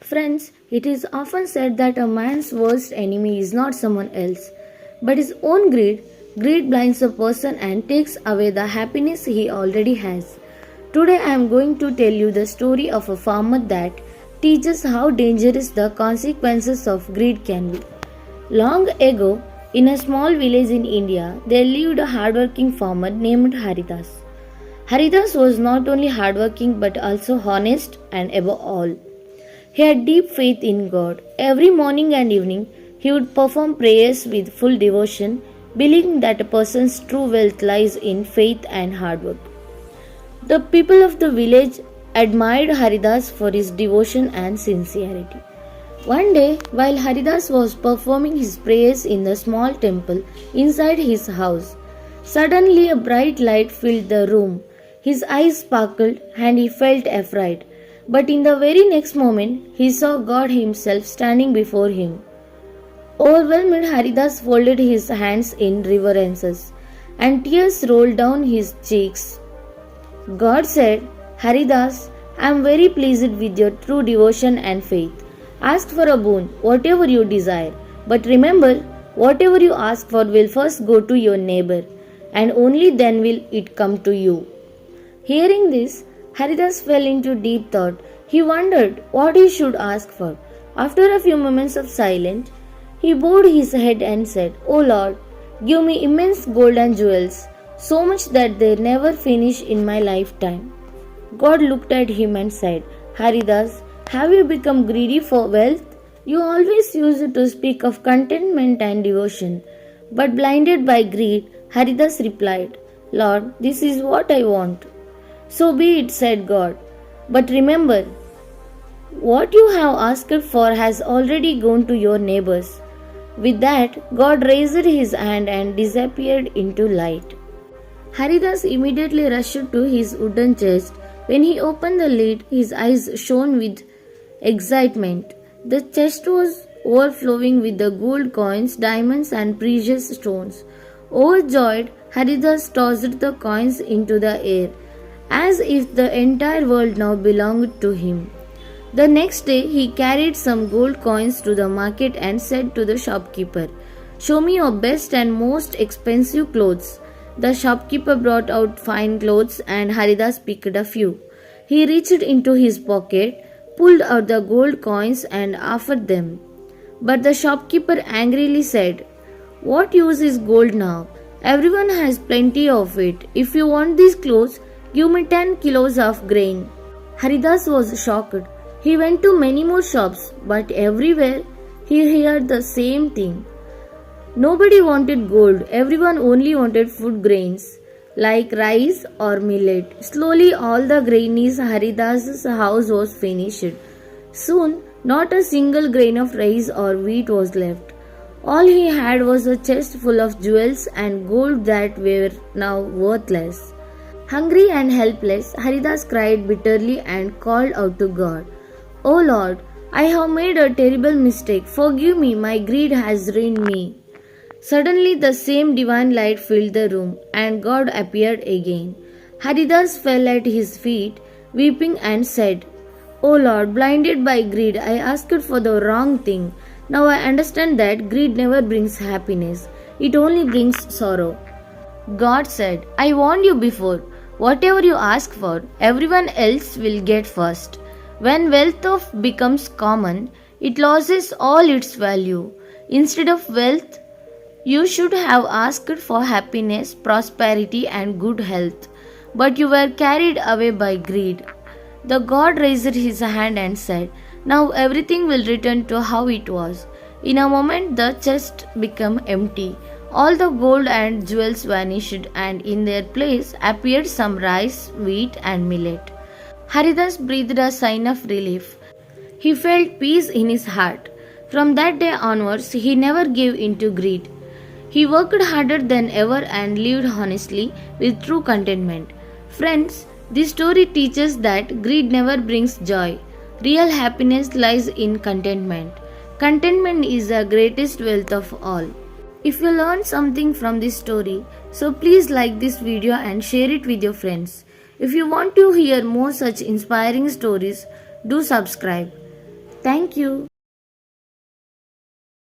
Friends, it is often said that a man's worst enemy is not someone else, but his own greed. Greed blinds a person and takes away the happiness he already has. Today I am going to tell you the story of a farmer that teaches how dangerous the consequences of greed can be. Long ago, in a small village in India, there lived a hardworking farmer named Haridas. Haridas was not only hardworking but also honest and above all, he had deep faith in God. Every morning and evening, he would perform prayers with full devotion, believing that a person's true wealth lies in faith and hard work. The people of the village admired Haridas for his devotion and sincerity. One day, while Haridas was performing his prayers in the small temple inside his house, suddenly a bright light filled the room. His eyes sparkled and he felt afraid. But in the very next moment, he saw God Himself standing before him. Overwhelmed, Haridas folded his hands in reverences, and tears rolled down his cheeks. God said, "Haridas, I am very pleased with your true devotion and faith. Ask for a boon, whatever you desire. But remember, whatever you ask for will first go to your neighbor, and only then will it come to you." Hearing this, Haridas fell into deep thought. He wondered what he should ask for. After a few moments of silence, he bowed his head and said, "O Lord, give me immense gold and jewels, so much that they never finish in my lifetime." God looked at him and said, "Haridas, have you become greedy for wealth? You always used to speak of contentment and devotion." But blinded by greed, Haridas replied, "Lord, this is what I want." "So be it," said God. "But remember, what you have asked for has already gone to your neighbors." With that, God raised his hand and disappeared into light. Haridas immediately rushed to his wooden chest. When he opened the lid, his eyes shone with excitement. The chest was overflowing with the gold coins, diamonds, and precious stones. Overjoyed, Haridas tossed the coins into the air, as if the entire world now belonged to him. The next day, he carried some gold coins to the market and said to the shopkeeper, "Show me your best and most expensive clothes." The shopkeeper brought out fine clothes and Haridas picked a few. He reached into his pocket, pulled out the gold coins and offered them. But the shopkeeper angrily said, "What use is gold now? Everyone has plenty of it. If you want these clothes, give me 10 kilos of grain." Haridas was shocked. He went to many more shops, but everywhere he heard the same thing. Nobody wanted gold, everyone only wanted food grains, like rice or millet. Slowly all the grain in Haridas's house was finished. Soon, not a single grain of rice or wheat was left. All he had was a chest full of jewels and gold that were now worthless. Hungry and helpless, Haridas cried bitterly and called out to God, "O Lord, I have made a terrible mistake. Forgive me, my greed has ruined me." Suddenly the same divine light filled the room and God appeared again. Haridas fell at his feet, weeping and said, "O Lord, blinded by greed, I asked for the wrong thing. Now I understand that greed never brings happiness. It only brings sorrow." God said, "I warned you before. Whatever you ask for, everyone else will get first. When wealth becomes common, it loses all its value. Instead of wealth, you should have asked for happiness, prosperity, and good health. But you were carried away by greed." The God raised his hand and said, "Now everything will return to how it was." In a moment, the chest became empty. All the gold and jewels vanished, and in their place appeared some rice, wheat, and millet. Haridas breathed a sigh of relief. He felt peace in his heart. From that day onwards, he never gave in to greed. He worked harder than ever and lived honestly with true contentment. Friends, this story teaches that greed never brings joy. Real happiness lies in contentment. Contentment is the greatest wealth of all. If you learned something from this story, so please like this video and share it with your friends. If you want to hear more such inspiring stories, do subscribe. Thank you.